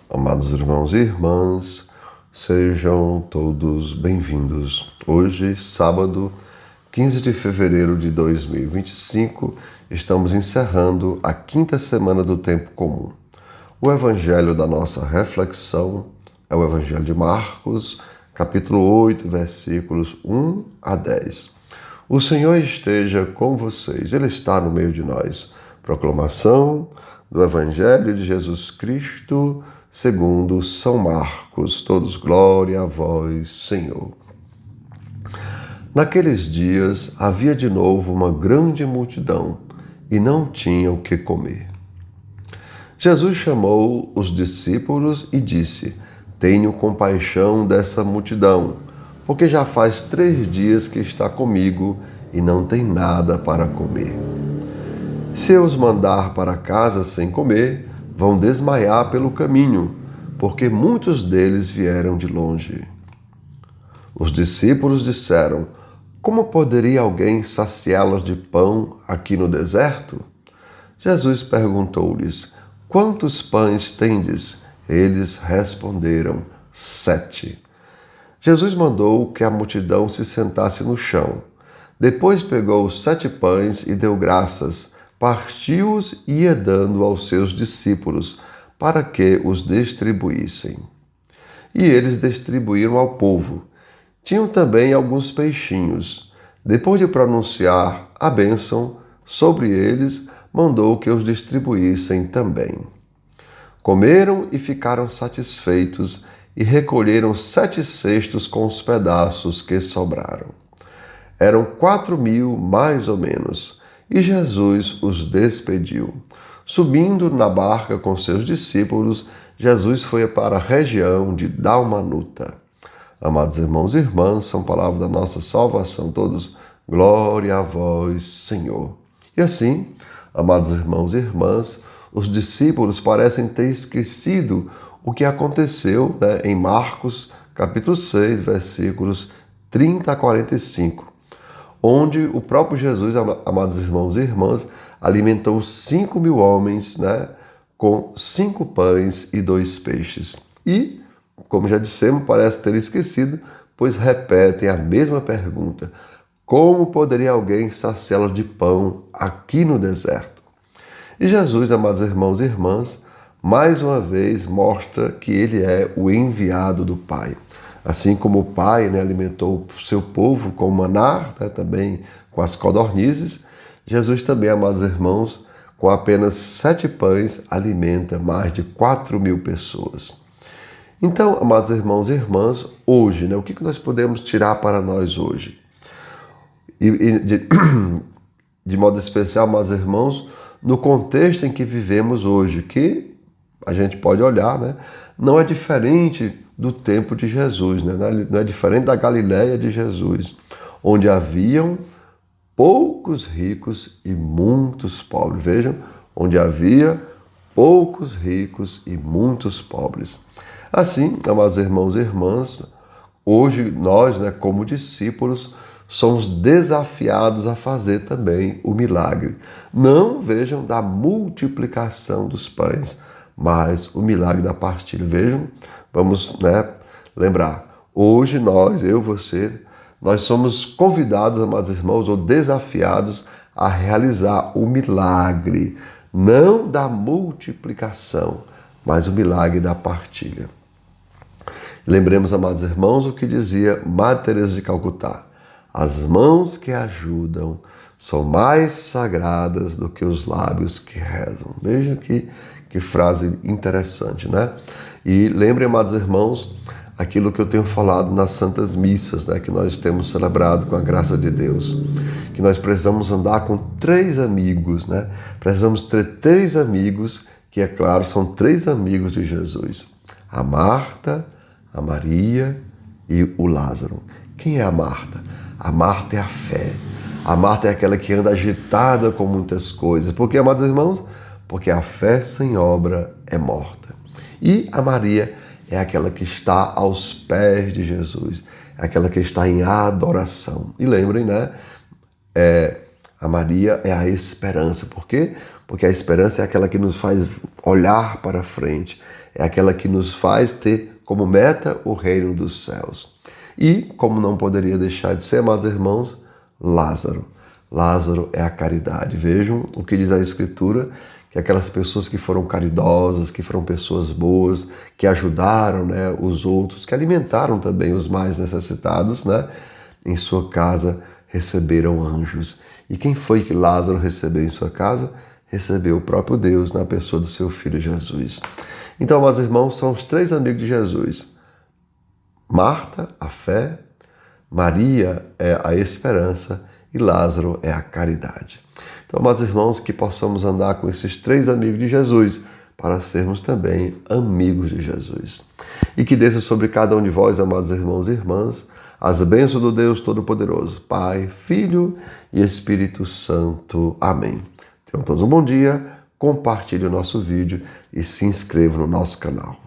Amados irmãos e irmãs, sejam todos bem-vindos. Hoje, sábado, 15 de fevereiro de 2025, estamos encerrando a quinta semana do tempo comum. O evangelho da nossa reflexão é o evangelho de Marcos, capítulo 8, versículos 1 a 10. O Senhor esteja com vocês, Ele está no meio de nós. Proclamação do evangelho de Jesus Cristo, segundo São Marcos. Todos glória a vós, Senhor. Naqueles dias havia de novo uma grande multidão e não tinham o que comer. Jesus chamou os discípulos e disse: Tenho compaixão dessa multidão, porque já faz 3 dias que está comigo e não tem nada para comer. Se eu os mandar para casa sem comer, vão desmaiar pelo caminho, porque muitos deles vieram de longe. Os discípulos disseram: Como poderia alguém saciá-los de pão aqui no deserto? Jesus perguntou-lhes: Quantos pães tendes? Eles responderam: 7. Jesus mandou que a multidão se sentasse no chão. Depois pegou os 7 pães e deu graças, partiu-os e ia dando aos seus discípulos, para que os distribuíssem. E eles distribuíram ao povo. Tinham também alguns peixinhos. Depois de pronunciar a bênção sobre eles, mandou que os distribuíssem também. Comeram e ficaram satisfeitos, e recolheram 7 cestos com os pedaços que sobraram. Eram 4.000 mais ou menos, e Jesus os despediu. Subindo na barca com seus discípulos, Jesus foi para a região de Dalmanuta. Amados irmãos e irmãs, são palavras da nossa salvação, todos, glória a vós, Senhor. E assim, amados irmãos e irmãs, os discípulos parecem ter esquecido o que aconteceu em Marcos, capítulo 6, versículos 30 a 45, onde o próprio Jesus, amados irmãos e irmãs, alimentou 5.000 homens com 5 pães e 2 peixes. E, como já dissemos, parece ter esquecido, pois repetem a mesma pergunta: como poderia alguém saciá-los de pão aqui no deserto? E Jesus, amados irmãos e irmãs, mais uma vez mostra que ele é o enviado do Pai. Assim como o Pai alimentou o seu povo com o maná, também com as codornizes, Jesus também, amados irmãos, com apenas 7 pães, alimenta mais de 4.000 pessoas. Então, amados irmãos e irmãs, hoje, o que nós podemos tirar para nós hoje? De modo especial, amados irmãos, no contexto em que vivemos hoje, que a gente pode olhar, não é diferente do tempo de Jesus, não é diferente da Galileia de Jesus, onde haviam poucos ricos e muitos pobres. Vejam, onde havia poucos ricos e muitos pobres. Assim, amados irmãos e irmãs, hoje nós, como discípulos, somos desafiados a fazer também o milagre. Não, vejam, da multiplicação dos pães, mas o milagre da partilha. Vejam, vamos lembrar, hoje nós, eu, você, nós somos convidados, amados irmãos, ou desafiados a realizar o milagre, não da multiplicação, mas o milagre da partilha. Lembremos, amados irmãos, o que dizia Madre Teresa de Calcutá: as mãos que ajudam são mais sagradas do que os lábios que rezam. Vejam que frase interessante, E lembrem, amados irmãos, aquilo que eu tenho falado nas Santas Missas, que nós temos celebrado com a graça de Deus, que nós precisamos andar com 3 amigos, Precisamos ter 3 amigos, que é claro, são 3 amigos de Jesus: a Marta, a Maria e o Lázaro. Quem é a Marta? A Marta é a fé. A Marta é aquela que anda agitada com muitas coisas. Por quê, amados irmãos? Porque a fé sem obra é morta. E a Maria é aquela que está aos pés de Jesus, é aquela que está em adoração. E lembrem, a Maria é a esperança. Por quê? porque a esperança é aquela que nos faz olhar para frente, é aquela que nos faz ter como meta o reino dos céus. E, como não poderia deixar de ser, amados irmãos, Lázaro. Lázaro é a caridade. Vejam o que diz a Escritura, que aquelas pessoas que foram caridosas, que foram pessoas boas, que ajudaram, né, os outros, que alimentaram também os mais necessitados, né, em sua casa receberam anjos. E quem foi que Lázaro recebeu em sua casa? Recebeu o próprio Deus na pessoa do seu Filho Jesus. Então, meus irmãos, são os três amigos de Jesus. Marta, a fé, Maria é a esperança e Lázaro é a caridade. Então, meus irmãos, que possamos andar com esses três amigos de Jesus para sermos também amigos de Jesus. E que desça sobre cada um de vós, amados irmãos e irmãs, as bênçãos do Deus Todo-Poderoso, Pai, Filho e Espírito Santo. Amém. Tenham todos um bom dia, compartilhe o nosso vídeo e se inscreva no nosso canal.